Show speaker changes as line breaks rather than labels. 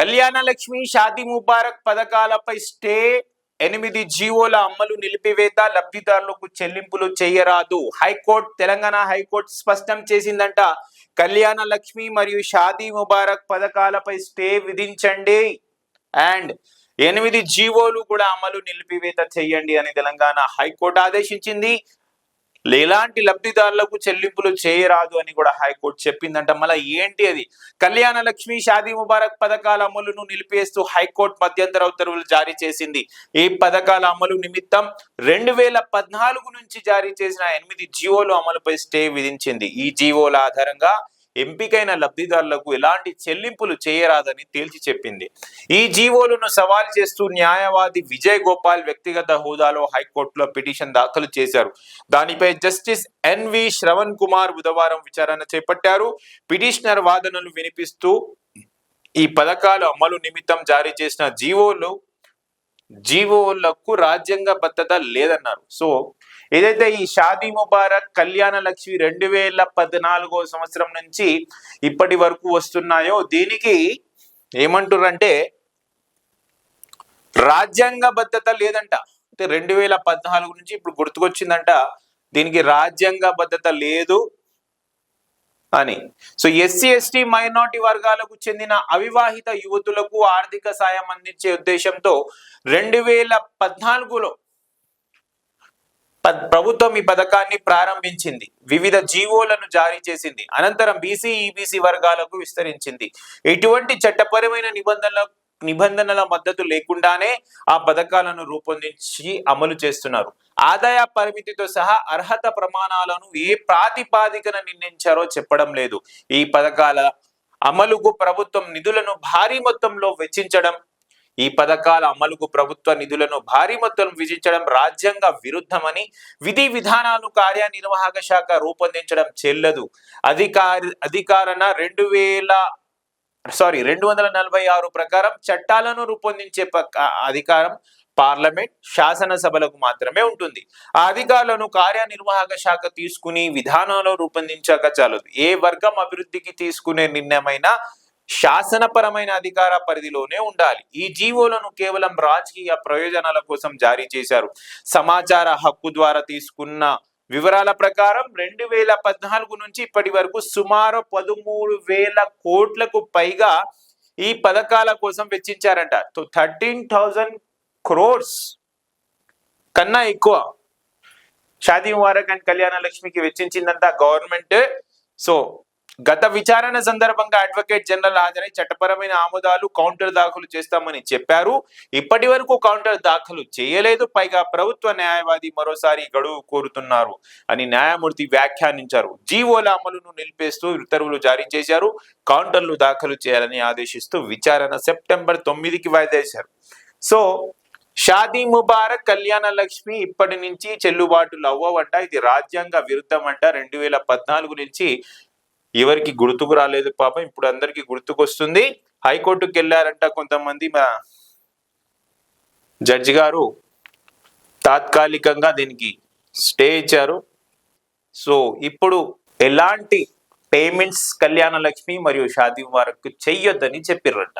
కళ్యాణ లక్ష్మి షాదీ ముబారక్ పథకాలపై స్టే 8 జీవోల అమలు నిలిపివేత లబ్ధిదారులకు చెల్లింపులు చేయరాదు హైకోర్టు తెలంగాణ హైకోర్టు స్పష్టం చేసిందంట. కళ్యాణ లక్ష్మి మరియు షాదీ ముబారక్ పథకాలపై స్టే విధించండి అండ్ 8 జీవోలు కూడా అమలు నిలిపివేత చేయండి అని తెలంగాణ హైకోర్టు ఆదేశించింది. ఎలాంటి లబ్ధిదారులకు చెల్లింపులు చేయరాదు అని కూడా హైకోర్టు చెప్పిందంట. మళ్ళీ ఏంటి అది? కళ్యాణ లక్ష్మి షాదీ ముబారక్ పథకాల అమలును నిలిపేస్తూ హైకోర్టు మధ్యంతర ఉత్తర్వులు జారీ చేసింది. ఈ పథకాల అమలు నిమిత్తం 2014 నుంచి జారీ చేసిన 8 జీవోలు అమలుపై స్టే విధించింది. ఈ జీవోల ఆధారంగా ఎంపికైన లబ్ధిదారులకు ఎలాంటి చెల్లింపులు చేయరాదని తేల్చి చెప్పింది. ఈ జీవోలను సవాల్ చేస్తూ న్యాయవాది విజయ్ గోపాల్ వ్యక్తిగత హోదాలో హైకోర్టులో పిటిషన్ దాఖలు చేశారు. దానిపై జస్టిస్ ఎన్వి శ్రవణ్ కుమార్ బుధవారం విచారణ చేపట్టారు. పిటిషనర్ వాదనలు వినిపిస్తూ ఈ పథకాల అమలు నిమిత్తం జారీ చేసిన జీవోలకు రాజ్యాంగబద్ధత లేదన్నారు. సో ఏదైతే ఈ షాదీ ముబారక్ కళ్యాణ లక్ష్మి 2014 సంవత్సరం నుంచి ఇప్పటి వరకు వస్తున్నాయో దీనికి ఏమంటారంటే రాజ్యాంగబద్ధత లేదంట. అంటే 2014 నుంచి ఇప్పుడు గుర్తుకొచ్చిందంట దీనికి రాజ్యాంగబద్ధత లేదు అని. సో ఎస్సీ ఎస్టీ మైనారిటీ వర్గాలకు చెందిన అవివాహిత యువతులకు ఆర్థిక సాయం అందించే ఉద్దేశంతో 2014లో ప్రభుత్వం ఈ పథకాన్ని ప్రారంభించింది. వివిధ జీవోలను జారీ చేసింది. అనంతరం బీసీ ఈబీసీ వర్గాలకు విస్తరించింది. ఎటువంటి చట్టపరమైన నిబంధనల మద్దతు లేకుండానే ఆ పథకాలను రూపొందించి అమలు చేస్తున్నారు. ఆదాయ పరిమితితో సహా అర్హత ప్రమాణాలను ఏ ప్రాతిపాదికన నిర్ణయించారో చెప్పడం లేదు. ఈ పథకాల అమలుకు ప్రభుత్వం నిధులను భారీ మొత్తంలో వెచ్చించడం విధించడం రాజ్యాంగ విరుద్ధమని, విధి విధానాలు కార్యనిర్వాహక శాఖ రూపొందించడం చెల్లదు. అధికారణ 246 ప్రకారం చట్టాలను రూపొందించే అధికారం పార్లమెంట్ శాసనసభలకు మాత్రమే ఉంటుంది. ఆ అధికారులను కార్యనిర్వాహక శాఖ తీసుకుని విధానాలు రూపొందించక చాలదు. ఏ వర్గం అభివృద్ధికి తీసుకునే నిర్ణయమైనా శాసనపరమైన అధికార పరిధిలోనే ఉండాలి. ఈ జీవోలను కేవలం రాజకీయ ప్రయోజనాల కోసం జారీ చేశారు. సమాచార హక్కు ద్వారా తీసుకున్న వివరాల ప్రకారం 2014 నుంచి ఇప్పటి వరకు సుమారు 13,000 కోట్లకు పైగా ఈ పథకాల కోసం వెచ్చించారంట. 13,000 crores కన్నా ఎక్కువ షాదీ ముబారక్ అండ్ కళ్యాణ లక్ష్మికి వెచ్చించిందంట గవర్నమెంట్. సో గత విచారణ సందర్భంగా అడ్వకేట్ జనరల్ హాజరై చట్టపరమైన ఆమోదాలు కౌంటర్ దాఖలు చేస్తామని చెప్పారు. ఇప్పటి వరకు కౌంటర్ దాఖలు చేయలేదు. పైగా ప్రభుత్వ న్యాయవాది మరోసారి గడువు కోరుతున్నారు అని న్యాయమూర్తి వ్యాఖ్యానించారు. జీవోల అమలును నిలిపేస్తూ ఉత్తర్వులు జారీ చేశారు. కౌంటర్లు దాఖలు చేయాలని ఆదేశిస్తూ విచారణ సెప్టెంబర్ 9కి వాయిదా వేశారు. సో షాదీ ముబారక్ కళ్యాణ లక్ష్మి ఇప్పటి నుంచి చెల్లుబాటులు అవ్వవంట. ఇది రాజ్యాంగ విరుద్ధం అంట. 2014 నుంచి ఎవరికి గుర్తుకు రాలేదు పాపం, ఇప్పుడు అందరికి గుర్తుకొస్తుంది. హైకోర్టుకు వెళ్ళారంట కొంతమంది. మా జడ్జి గారు తాత్కాలికంగా దీనికి స్టే ఇచ్చారు. సో ఇప్పుడు ఎలాంటి పేమెంట్స్ కళ్యాణ లక్ష్మి మరియు షాదీ ముబారక్ చెయ్యొద్దని చెప్పిర్రంట.